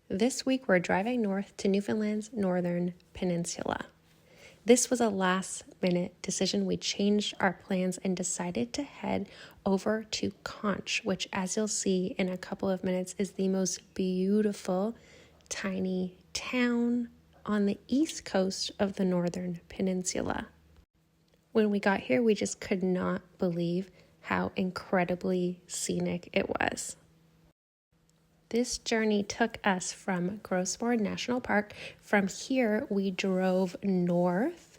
This week, we're driving north to Newfoundland's northern peninsula. This was a last-minute decision. We changed our plans and decided to head over to Conche, which, as you'll see in a couple of minutes, is the most beautiful tiny town on the east coast of the northern peninsula. When we got here, we just could not believe how incredibly scenic it was. This journey took us from Grossmore National Park. From here, we drove north,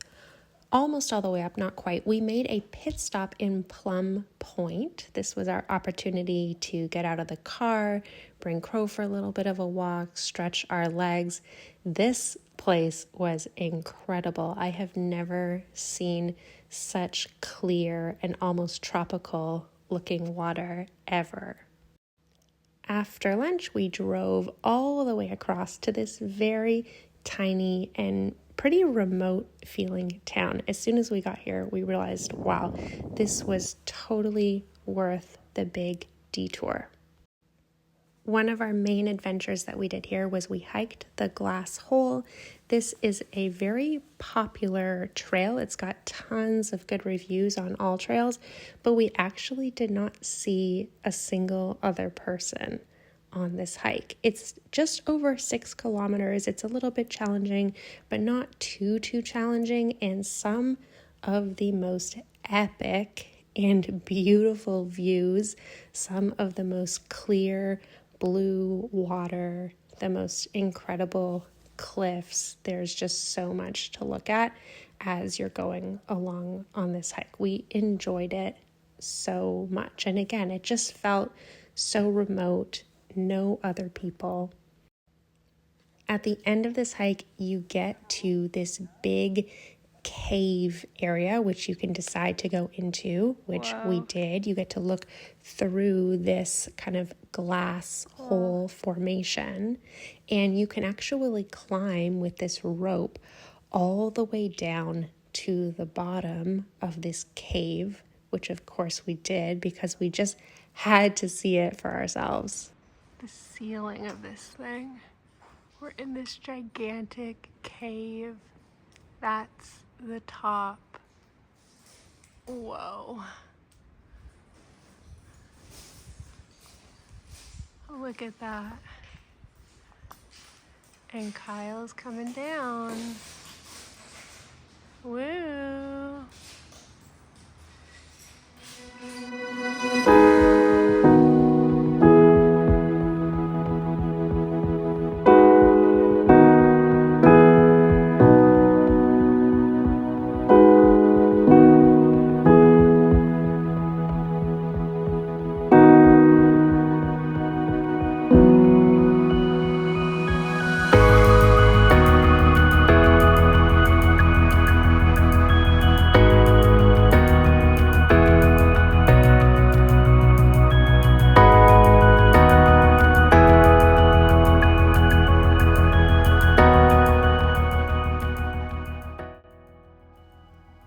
almost all the way up, not quite. We made a pit stop in Plum Point. This was our opportunity to get out of the car, bring Crow for a little bit of a walk, stretch our legs. This place was incredible. I have never seen such clear and almost tropical looking water ever. After lunch, we drove all the way across to this very tiny and pretty remote feeling town. As soon as we got here, we realized, wow, this was totally worth the big detour. One of our main adventures that we did here was we hiked the Glass Hole. This is a very popular trail. It's got tons of good reviews on AllTrails, but we actually did not see a single other person on this hike. It's just over 6 kilometers. It's a little bit challenging, but not too challenging, and some of the most epic and beautiful views, some of the most clear blue water, the most incredible cliffs. There's just so much to look at as you're going along on this hike. We enjoyed it so much. And again, it just felt so remote, no other people. At the end of this hike, you get to this big cave area, which you can decide to go into, which we did. You get to look through this kind of glass hole formation, and you can actually climb with this rope all the way down to the bottom of this cave, which of course we did because we just had to see it for ourselves. The ceiling of this thing, we're in this gigantic cave. That's the top. Whoa. Look at that. And Kyle's coming down. Woo.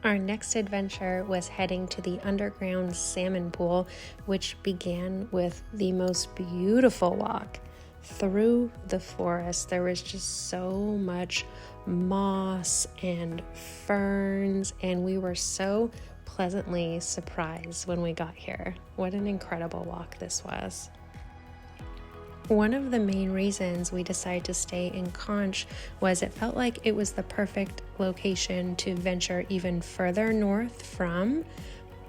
Our next adventure was heading to the underground salmon pool, which began with the most beautiful walk through the forest. There was just so much moss and ferns, and we were so pleasantly surprised when we got here. What an incredible walk this was. One of the main reasons we decided to stay in Conche was it felt like it was the perfect location to venture even further north from,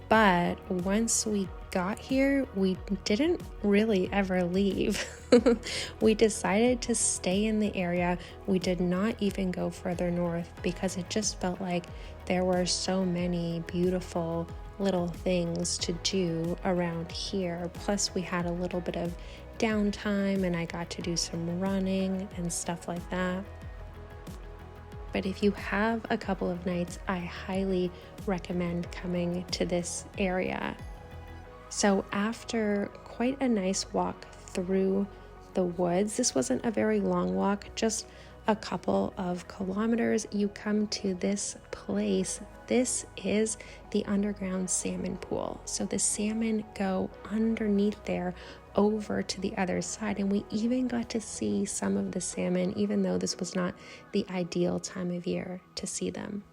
but once we got here, we didn't really ever leave. We decided to stay in the area. We did not even go further north because it just felt like there were so many beautiful little things to do around here. Plus, we had a little bit of downtime and I got to do some running and stuff like that. But if you have a couple of nights, I highly recommend coming to this area. So after quite a nice walk through the woods, this wasn't a very long walk, just a couple of kilometers, you come to this place. This is the underground salmon pool. So the salmon go underneath there over to the other side, and we even got to see some of the salmon, even though this was not the ideal time of year to see them.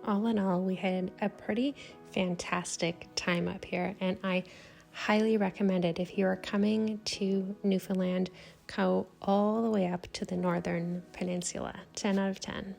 All in all, we had a pretty fantastic time up here, and I highly recommend it. If you're coming to Newfoundland, go all the way up to the northern peninsula. 10 out of 10.